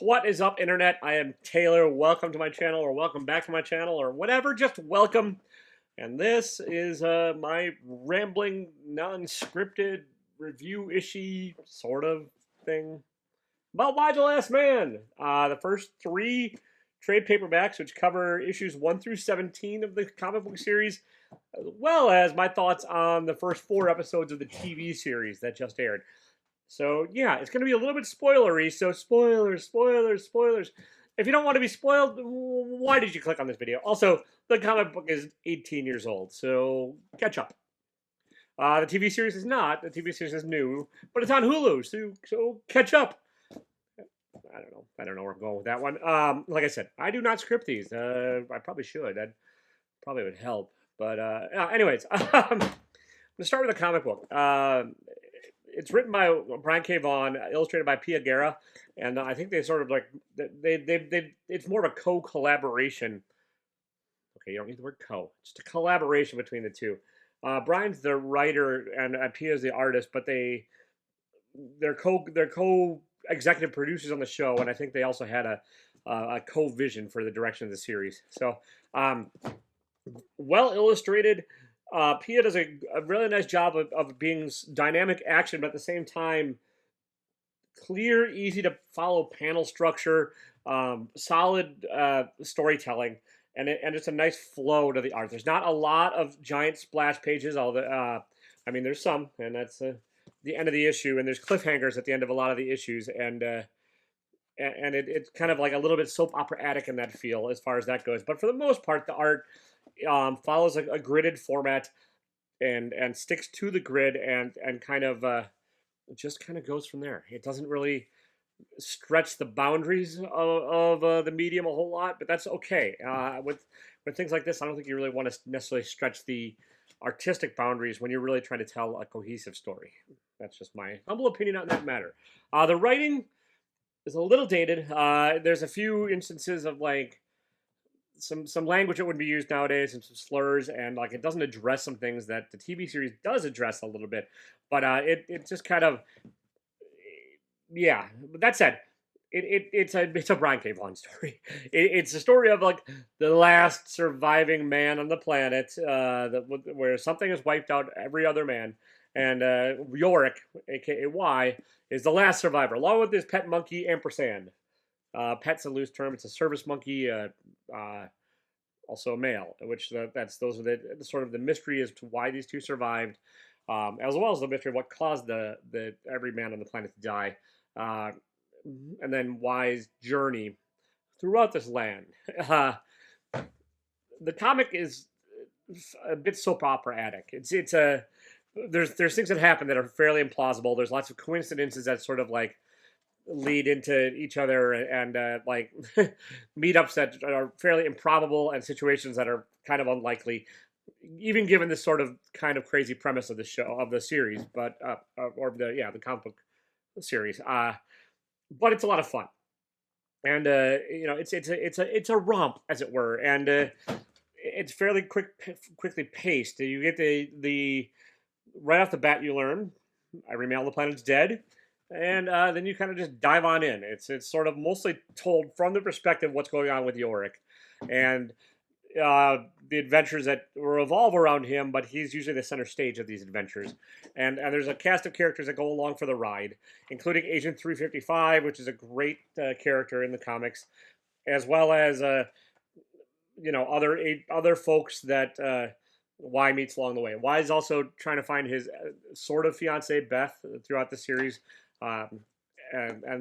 What is up, internet? I am Taylor. Welcome to my channel, or welcome back to my channel, or whatever. Just welcome. And this is my rambling, non-scripted, review-ishy sort of thing about Y the Last Man. The first three trade paperbacks, which cover issues 1 through 17 of the comic book series, as well as my thoughts on the first 4 episodes of the TV series that just aired. So yeah, it's going to be a little bit spoilery, so spoilers. If you don't want to be spoiled, why did you click on this video? Also, the comic book is 18 years old, so catch up. The TV series is not. The TV series is new, but it's on Hulu, so catch up. I don't know where I'm going with that one. Like I said, I do not script these. I probably should. That probably would help. But anyways, I'm going to start with a comic book. It's written by Brian K. Vaughan, illustrated by Pia Guerra, and I think they sort of like it's more of a co-collaboration. Okay, you don't need the word co. It's just a collaboration between the two. Brian's the writer and Pia's the artist, but they're co-executive producers on the show, and I think they also had a co-vision for the direction of the series. So, well illustrated. Pia does a really nice job of being dynamic action, but at the same time, clear, easy to follow panel structure, solid storytelling, and it's a nice flow to the art. There's not a lot of giant splash pages, although I mean there's some, and that's the end of the issue, and there's cliffhangers at the end of a lot of the issues, and it's kind of like a little bit soap opera-atic in that feel as far as that goes. But for the most part, the art follows a gridded format and sticks to the grid and kind of just kind of goes from there. It doesn't really stretch the boundaries of the medium a whole lot, but that's okay. With things like this, I don't think you really want to necessarily stretch the artistic boundaries when you're really trying to tell a cohesive story. That's just my humble opinion on that matter. The writing is a little dated. There's a few instances of like some language that wouldn't be used nowadays, and some slurs, and like it doesn't address some things that the TV series does address a little bit, but it just kind of, yeah. But that said, it's a Brian K. Vaughan story. It's a story of like the last surviving man on the planet, where something has wiped out every other man, and Yorick, aka Y, is the last survivor, along with his pet monkey Ampersand. Pet's a loose term. It's a service monkey, also a male. Which those are the sort of the mystery as to why these two survived, as well as the mystery of what caused the every man on the planet to die, and then Y's journey throughout this land. The comic is a bit soap opera-atic. There's things that happen that are fairly implausible. There's lots of coincidences that sort of like lead into each other, and like meetups that are fairly improbable, and situations that are kind of unlikely, even given this sort of kind of crazy premise of the series, but the comic book series. But it's a lot of fun, and it's a romp, as it were, and it's fairly quickly paced. You get the right off the bat, you learn every man on the planet's dead. And then you kind of just dive on in. It's sort of mostly told from the perspective of what's going on with Yorick, and the adventures that revolve around him, but he's usually the center stage of these adventures. And there's a cast of characters that go along for the ride, including Agent 355, which is a great character in the comics, as well as other folks that Y meets along the way. Y is also trying to find his sort of fiancée Beth throughout the series. And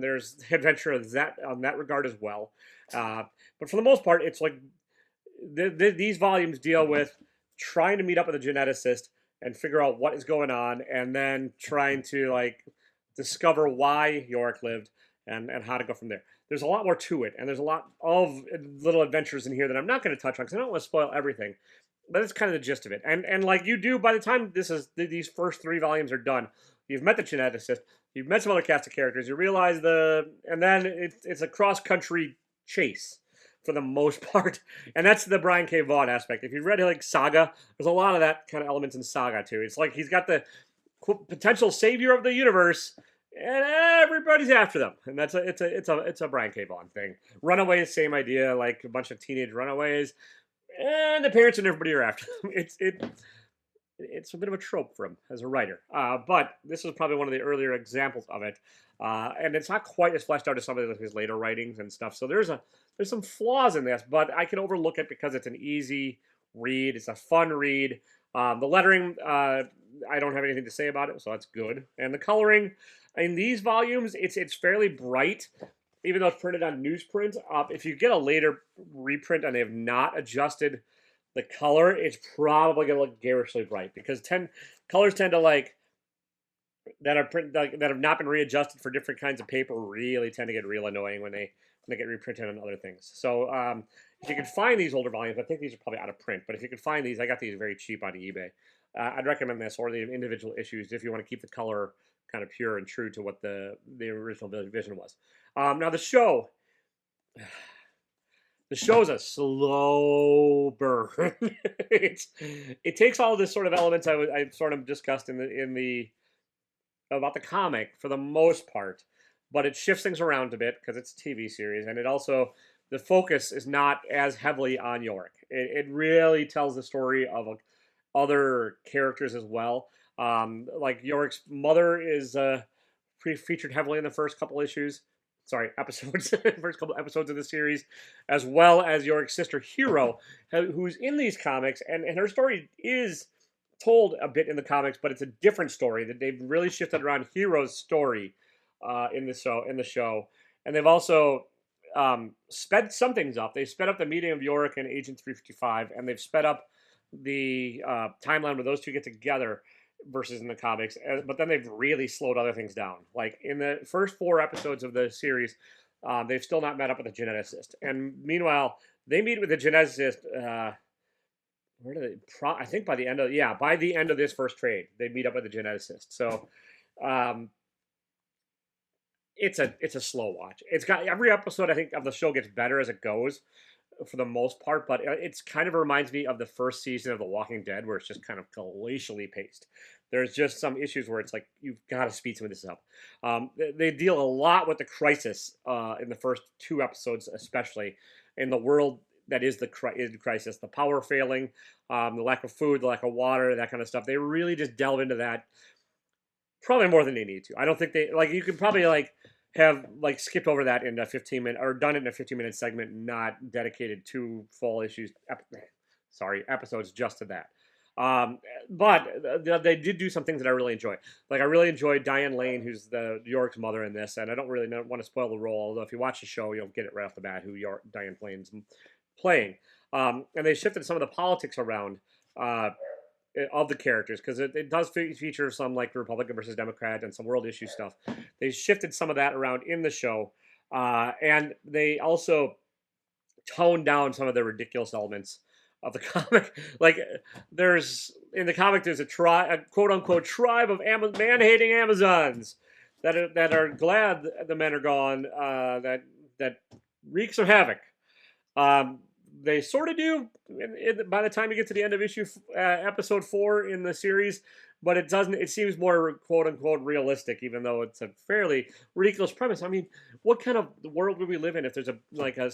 there's the adventure of that on that regard as well. But for the most part, it's like these volumes deal with trying to meet up with a geneticist and figure out what is going on, and then trying to like discover why Yorick lived and how to go from there. There's a lot more to it, and there's a lot of little adventures in here that I'm not going to touch on because I don't want to spoil everything. But it's kind of the gist of it. And like you do, by the time these first 3 volumes are done, you've met the geneticist, you've met some other cast of characters, you realize and then it's a cross-country chase for the most part. And that's the Brian K. Vaughan aspect. If you've read like Saga, there's a lot of that kind of elements in Saga too. It's like he's got the potential savior of the universe, and everybody's after them, and it's a Brian K. Vaughan thing. Runaways, same idea, like a bunch of teenage runaways, and the parents and everybody are after them. It's a bit of a trope for him as a writer, but this is probably one of the earlier examples of it, and it's not quite as fleshed out as some of his later writings and stuff. So there's some flaws in this, but I can overlook it because it's an easy read. It's a fun read. The lettering, I don't have anything to say about it, so that's good. And the coloring in these volumes, it's fairly bright, even though it's printed on newsprint. If you get a later reprint and they have not adjusted the color, it's probably going to look garishly bright because colors tend to like that have not been readjusted for different kinds of paper really tend to get real annoying when they get reprinted on other things. So if you can find these older volumes, I think these are probably out of print, but if you can find these, I got these very cheap on eBay. I'd recommend this or the individual issues if you want to keep the color kind of pure and true to what the original vision was. Now the show. The show's a slow burn. It takes all this sort of elements I sort of discussed in the about the comic for the most part, but it shifts things around a bit because it's a TV series, and it also the focus is not as heavily on Yorick. It really tells the story of other characters as well. Like Yorick's mother is featured heavily in the first couple issues. Sorry, episodes, first couple episodes of the series, as well as Yorick's sister Hero, who's in these comics, and her story is told a bit in the comics, but it's a different story that they've really shifted around Hero's story in the show, and they've also sped some things up. They sped up the meeting of Yorick and Agent 355, and they've sped up the timeline where those two get together versus in the comics, but then they've really slowed other things down. Like in the first 4 episodes of the series, they've still not met up with the geneticist, and meanwhile they meet with the geneticist. Where do they? I think by the end of this first trade, they meet up with the geneticist. So, it's a slow watch. It's got every episode I think of the show gets better as it goes, for the most part, but it's kind of reminds me of the first season of The Walking Dead, where it's just kind of glacially paced. There's just some issues where it's like you've got to speed some of this up. They deal a lot with the crisis in the first 2 episodes, especially in the world that is the crisis, the power failing, the lack of food, the lack of water, that kind of stuff. They really just delve into that probably more than they need to. I don't think they like. You could probably have skipped over that in a 15-minute or done it in a 15-minute segment, not dedicated 2 full issues, episodes just to that. But they did do some things that I really enjoy. Like I really enjoyed Diane Lane, who's the Yorick's mother in this, and I don't really want to spoil the role, although if you watch the show, you'll get it right off the bat who Diane Lane's playing. And they shifted some of the politics around of the characters, because it does feature some like Republican versus Democrat and some world issue stuff. They shifted some of that around in the show, and they also toned down some of the ridiculous elements of the comic. Like there's in the comic there's a quote unquote tribe of man-hating Amazons that are glad the men are gone, that wreak some havoc. They sort of do by the time you get to the end of episode 4 in the series, but it doesn't. It seems more quote unquote realistic, even though it's a fairly ridiculous premise. I mean, what kind of world would we live in if there's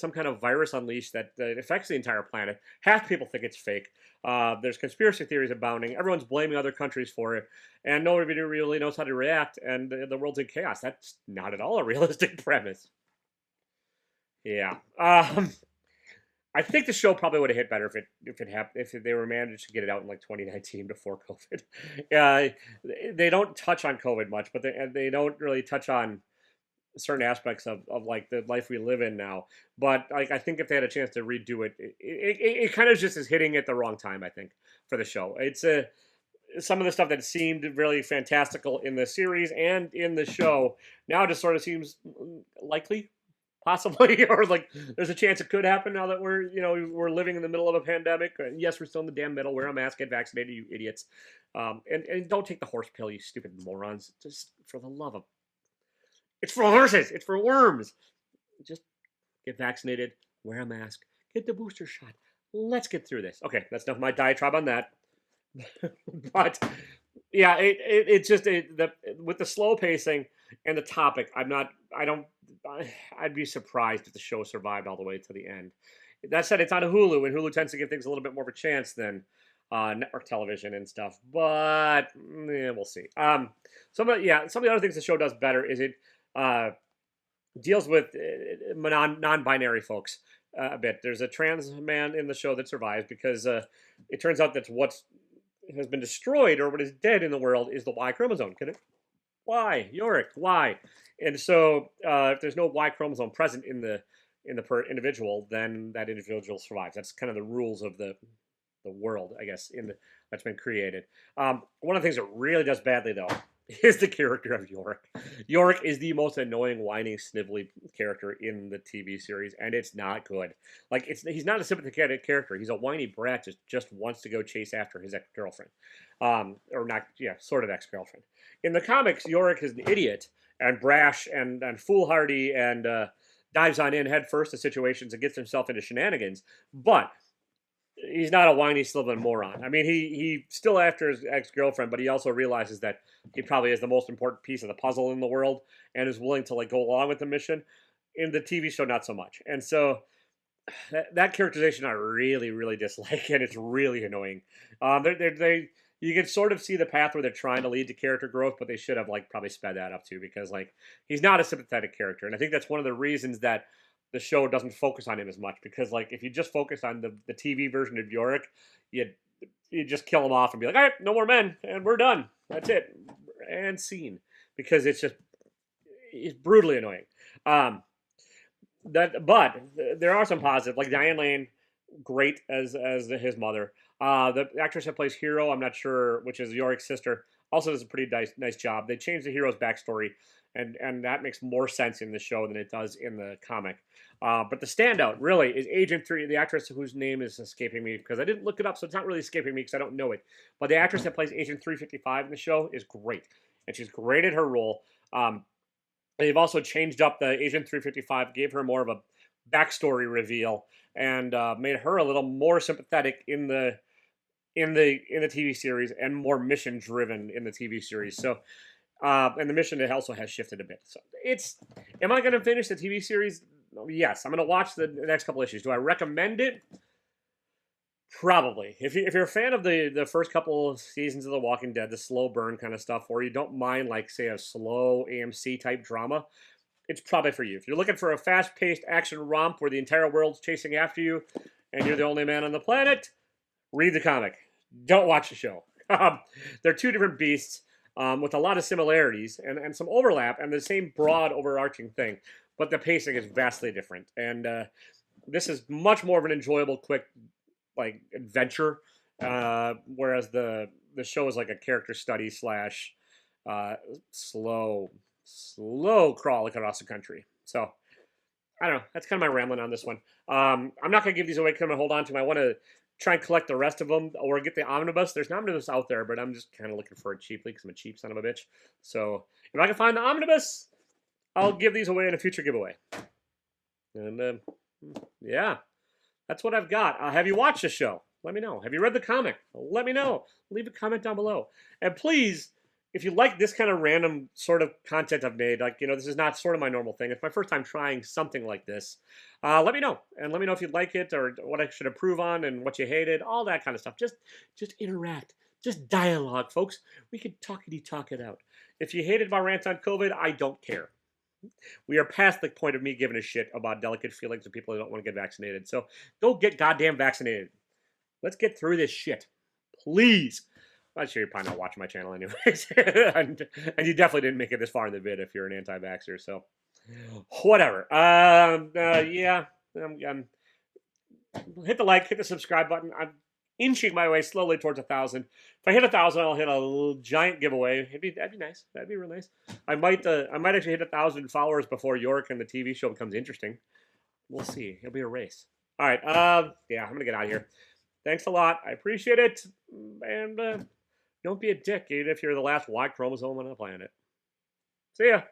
some kind of virus unleashed that affects the entire planet? Half people think it's fake. There's conspiracy theories abounding. Everyone's blaming other countries for it, and nobody really knows how to react. And the world's in chaos. That's not at all a realistic premise. Yeah. I think the show probably would have hit better if they were managed to get it out in like 2019 before COVID. They don't touch on COVID much, but they don't really touch on certain aspects of like the life we live in now. But like I think if they had a chance to redo it kind of just is hitting at the wrong time. I think for the show, it's some of the stuff that seemed really fantastical in the series and in the show now just sort of seems likely. Possibly, or like there's a chance it could happen now that we're living in the middle of a pandemic. And yes, we're still in the damn middle. Wear a mask, get vaccinated, you idiots. And don't take the horse pill, you stupid morons. Just for the love of... It's for horses. It's for worms. Just get vaccinated, wear a mask, get the booster shot. Let's get through this. Okay, that's enough of my diatribe on that. But yeah, it's just with the slow pacing, And the topic, I'd be surprised if the show survived all the way to the end. That said, it's on Hulu, and Hulu tends to give things a little bit more of a chance than network television and stuff. But we'll see. Some of the other things the show does better is it uh, deals with non-binary folks a bit. There's a trans man in the show that survives because it turns out that what has been destroyed or what is dead in the world is the Y chromosome. Can it? Why, Yorick? Why? And so, if there's no Y chromosome present in the individual, then that individual survives. That's kind of the rules of the world, I guess, that's been created. One of the things that really does badly, though, is the character of Yorick. Yorick is the most annoying, whiny, snivelly character in the TV series, and it's not good. Like, he's not a sympathetic character. He's a whiny brat just wants to go chase after his ex-girlfriend. Or not, yeah, sort of ex-girlfriend. In the comics, Yorick is an idiot and brash and foolhardy and dives on in head first to situations and gets himself into shenanigans. But he's not a whiny, sliveling moron. I mean, he still after his ex-girlfriend, but he also realizes that he probably is the most important piece of the puzzle in the world and is willing to like go along with the mission. In the TV show, not so much. And so that characterization I really, really dislike, and it's really annoying. They you can sort of see the path where they're trying to lead to character growth, but they should have like probably sped that up too, because like he's not a sympathetic character, and I think that's one of the reasons that the show doesn't focus on him as much. Because like if you just focus on the TV version of Yorick, you just kill him off and be like, all right, no more men, and we're done. That's it, and scene, because it's brutally annoying. But there are some positives, like Diane Lane, great as his mother. The actress that plays Hero, I'm not sure, which is Yorick's sister, also does a pretty nice job. They changed the hero's backstory, and that makes more sense in the show than it does in the comic. But the standout really is Agent 3, the actress whose name is escaping me because I didn't look it up, so it's not really escaping me because I don't know it. But the actress that plays Agent 355 in the show is great, and she's great at her role. They've also changed up the Agent 355, gave her more of a backstory reveal, and made her a little more sympathetic in the TV series and more mission driven in the TV series. So, and the mission also has shifted a bit. So am I going to finish the TV series? Yes, I'm going to watch the next couple issues. Do I recommend it? Probably. If you're a fan of the first couple of seasons of The Walking Dead, the slow burn kind of stuff, or you don't mind like say a slow AMC type drama, it's probably for you. If you're looking for a fast-paced action romp where the entire world's chasing after you and you're the only man on the planet, read the comic. Don't watch the show. They're two different beasts with a lot of similarities and some overlap and the same broad overarching thing, but the pacing is vastly different. And this is much more of an enjoyable, quick like adventure, whereas the show is like a character study slash slow crawl across the country. So I don't know. That's kind of my rambling on this one. I'm not gonna give these away because I'm gonna hold on to them. I want to try and collect the rest of them or get the omnibus. There's an omnibus out there, but I'm just kind of looking for it cheaply because I'm a cheap son of a bitch. So if I can find the omnibus, I'll give these away in a future giveaway. And yeah, that's what I've got. Have you watched the show? Let me know. Have you read the comic? Let me know. Leave a comment down below. And please, if you like this kind of random sort of content I've made, like, this is not sort of my normal thing. It's my first time trying something like this. Let me know. And let me know if you'd like it or what I should improve on and what you hated, all that kind of stuff. Just interact. Just dialogue, folks. We could talk it out. If you hated my rant on COVID, I don't care. We are past the point of me giving a shit about delicate feelings of people who don't want to get vaccinated. So go get goddamn vaccinated. Let's get through this shit. Please. I'm sure you're probably not watching my channel anyways. and you definitely didn't make it this far in the vid if you're an anti-vaxxer. So whatever. Yeah. Hit the like, hit the subscribe button. I'm inching my way slowly towards 1,000. If I hit 1,000, I'll hit a little giant giveaway. That'd be nice. That'd be real nice. I might actually hit 1,000 followers before York and the TV show becomes interesting. We'll see. It'll be a race. All right. Yeah, I'm gonna get out of here. Thanks a lot. I appreciate it. And don't be a dick, even if you're the last Y chromosome on the planet. See ya.